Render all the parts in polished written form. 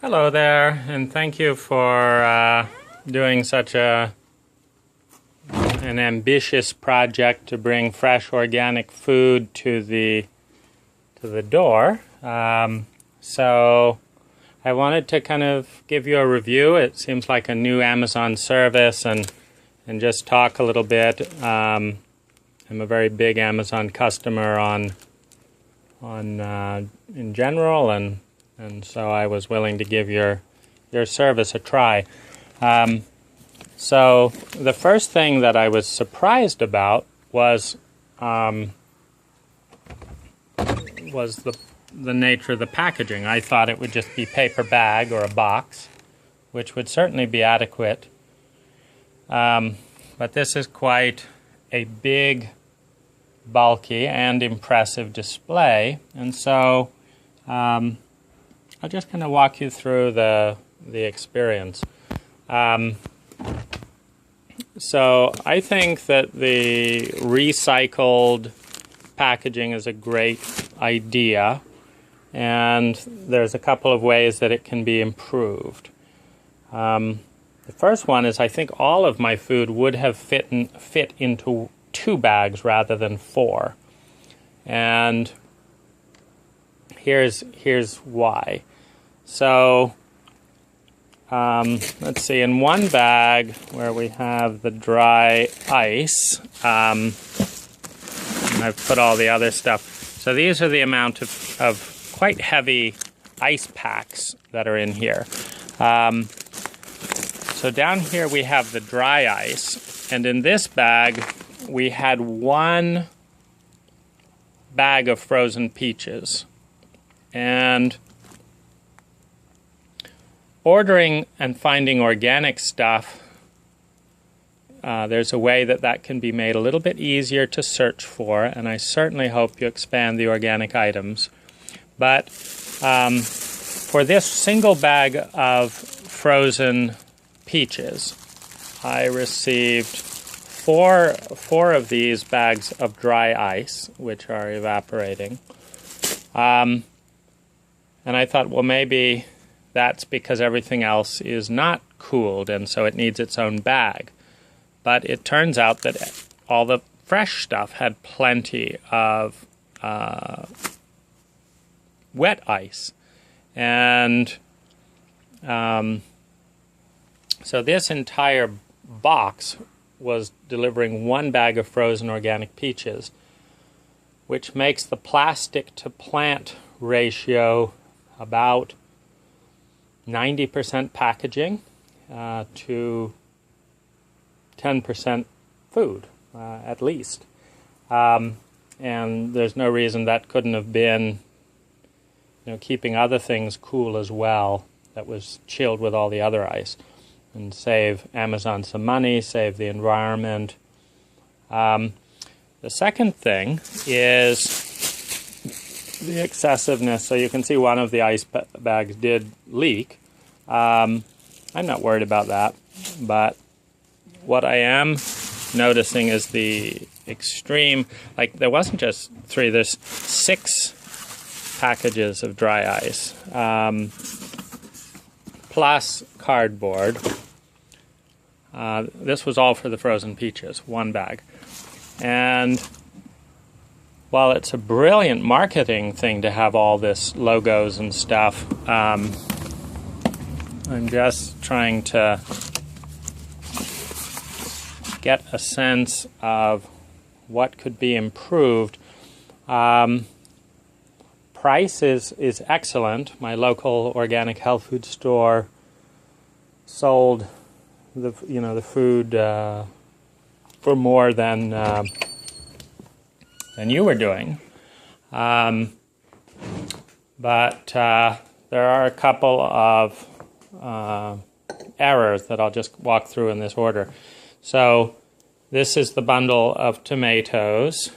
Hello there, and thank you for doing such an ambitious project to bring fresh organic food to the door. So I wanted to kind of give you a review. It seems like a new Amazon service, and just talk a little bit. I'm a very big Amazon customer in general, and so I was willing to give your service a try. So the first thing that I was surprised about was the nature of the packaging. I thought it would just be paper bag or a box, which would certainly be adequate. But this is quite a big, bulky, and impressive display, and so I'll just kind of walk you through the experience. So I think that the recycled packaging is a great idea, and there's a couple of ways that it can be improved. The first one is I think all of my food would have fit into 2 bags rather than 4, and here's why. So let's see, in one bag where we have the dry ice, and I've put all the other stuff. So these are the amount of quite heavy ice packs that are in here. So down here we have the dry ice, and in this bag we had 1 bag of frozen peaches. And ordering and finding organic stuff, there's a way that can be made a little bit easier to search for, and I certainly hope you expand the organic items. But for this single bag of frozen peaches, I received four of these bags of dry ice, which are evaporating. And I thought, well, maybe that's because everything else is not cooled, and so it needs its own bag. But it turns out that all the fresh stuff had plenty of wet ice. And so this entire box was delivering 1 bag of frozen organic peaches, which makes the plastic to plant ratio about 90% packaging to 10% food, at least. And there's no reason that couldn't have been, keeping other things cool as well, that was chilled with all the other ice, and save Amazon some money, save the environment. The second thing is the excessiveness. So you can see one of the ice bags did leak. I'm not worried about that, but what I am noticing is the extreme, like there wasn't just 3, there's 6 packages of dry ice, plus cardboard. This was all for the frozen peaches, 1 bag. And while it's a brilliant marketing thing to have all this logos and stuff, I'm just trying to get a sense of what could be improved. Price is excellent. My local organic health food store sold the food for more than you were doing, but there are a couple of errors that I'll just walk through in this order. So this is the bundle of tomatoes,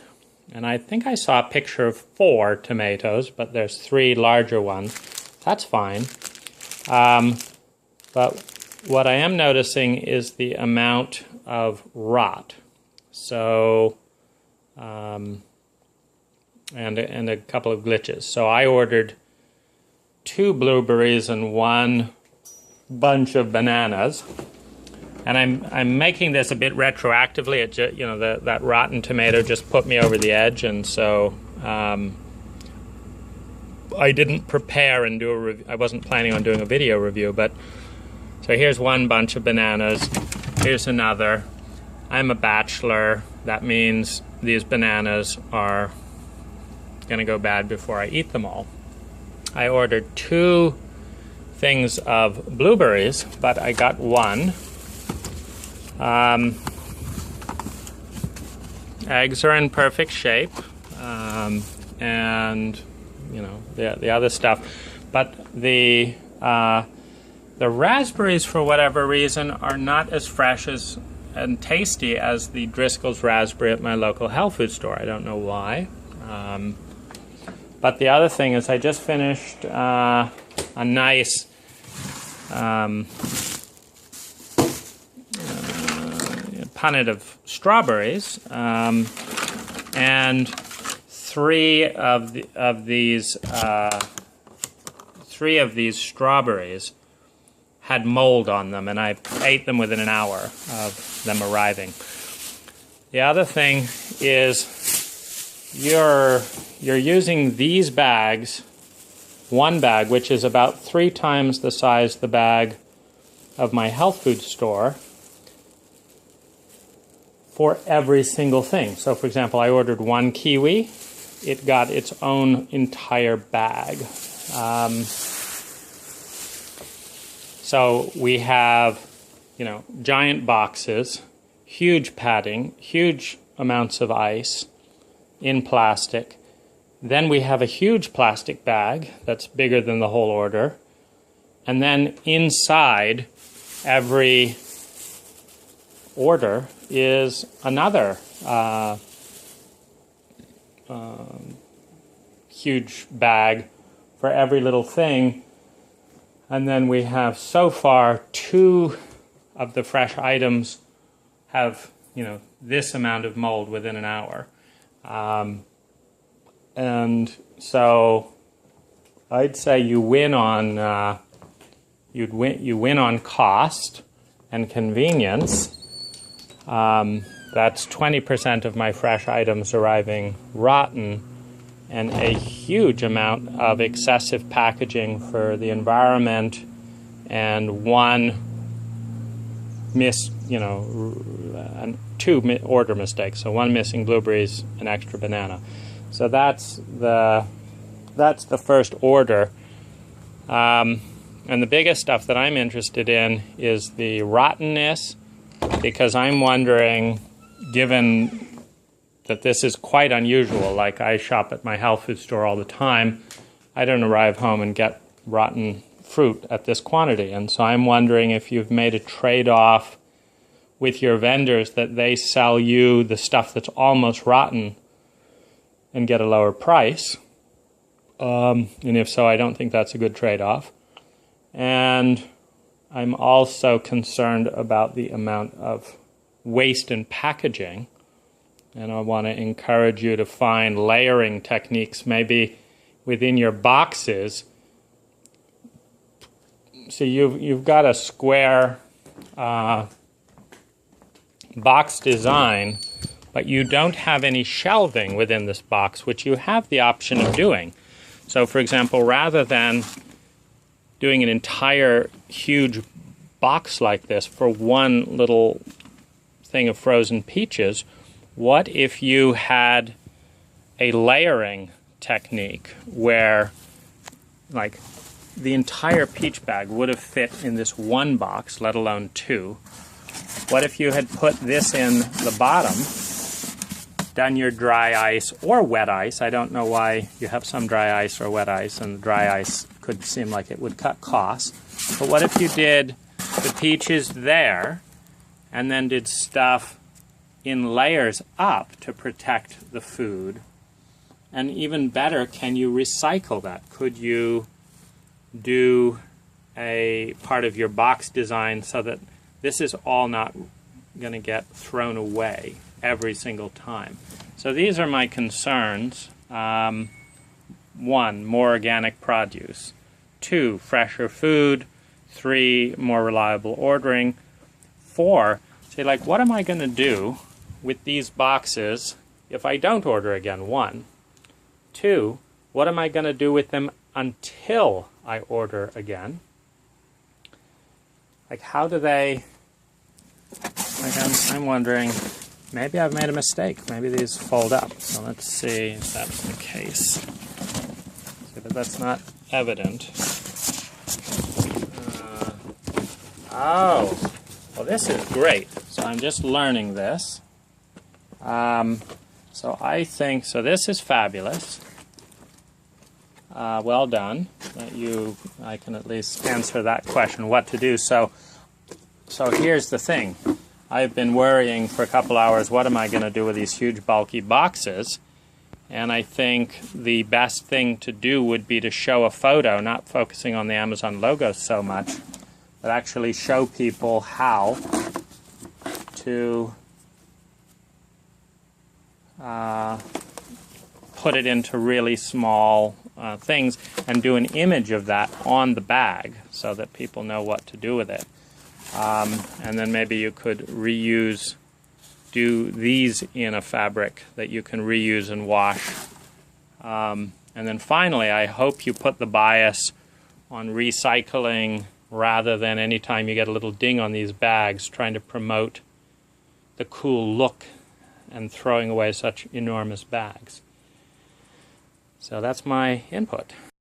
and I think I saw a picture of 4 tomatoes, but there's 3 larger ones. That's fine. But what I am noticing is the amount of rot. So and a couple of glitches. So I ordered 2 blueberries and 1 bunch of bananas. And I'm making this a bit retroactively. It you know, that rotten tomato just put me over the edge, and so I didn't prepare and do a review. I wasn't planning on doing a video review, but so here's 1 bunch of bananas. Here's another. I'm a bachelor. That means these bananas are going to go bad before I eat them all. I ordered 2 things of blueberries, but I got 1. Eggs are in perfect shape, and you know the other stuff. But the raspberries, for whatever reason, are not as fresh and tasty as the Driscoll's raspberry at my local health food store. I don't know why. But the other thing is, I just finished a nice punnet of strawberries, and 3 of these strawberries had mold on them, and I ate them within an hour of them arriving. The other thing is, you're using these bags, 1 bag, which is about 3 times the size the bag of my health food store, for every single thing. So for example, I ordered 1 kiwi. It got its own entire bag. So we have, you know, giant boxes, huge padding, huge amounts of ice in plastic. Then we have a huge plastic bag that's bigger than the whole order. And then inside every order is another huge bag for every little thing. And then we have, so far, 2 of the fresh items have, you know, this amount of mold within an hour. And so I'd say you win on you win on cost and convenience. That's 20% of my fresh items arriving rotten, and a huge amount of excessive packaging for the environment, and 2 order mistakes. So 1 missing blueberries, an extra banana. So that's the first order. And the biggest stuff that I'm interested in is the rottenness, because I'm wondering, given that this is quite unusual, like I shop at my health food store all the time, I don't arrive home and get rotten fruit at this quantity. And so I'm wondering if you've made a trade-off with your vendors, that they sell you the stuff that's almost rotten and get a lower price. And if so, I don't think that's a good trade-off. And I'm also concerned about the amount of waste in packaging, and I want to encourage you to find layering techniques, maybe within your boxes. So you've got a square box design, but you don't have any shelving within this box, which you have the option of doing. So for example, rather than doing an entire huge box like this for 1 little thing of frozen peaches, what if you had a layering technique where, like, the entire peach bag would have fit in this 1 box, let alone 2? What if you had put this in the bottom, done your dry ice or wet ice? I don't know why you have some dry ice or wet ice, and the dry ice could seem like it would cut costs. But what if you did the peaches there, and then did stuff in layers up to protect the food? And even better, can you recycle that? Could you do a part of your box design so that this is all not going to get thrown away every single time? So these are my concerns. 1, more organic produce. 2, fresher food. 3, more reliable ordering. 4, say, like, what am I going to do with these boxes if I don't order again? 1. 2, what am I going to do with them until I order again? Like, how do they... Like, I'm wondering, maybe I've made a mistake. Maybe these fold up. So let's see if that's the case. See, but that's not evident. Oh, well, this is great. So I'm just learning this. So I think, so this is fabulous. Well done. I can at least answer that question, what to do. So here's the thing. I've been worrying for a couple hours, what am I going to do with these huge bulky boxes? And I think the best thing to do would be to show a photo, not focusing on the Amazon logo so much, but actually show people how to put it into really small things and do an image of that on the bag so that people know what to do with it. And then maybe you could do these in a fabric that you can reuse and wash. And then finally, I hope you put the bias on recycling rather than anytime you get a little ding on these bags, trying to promote the cool look and throwing away such enormous bags. So that's my input.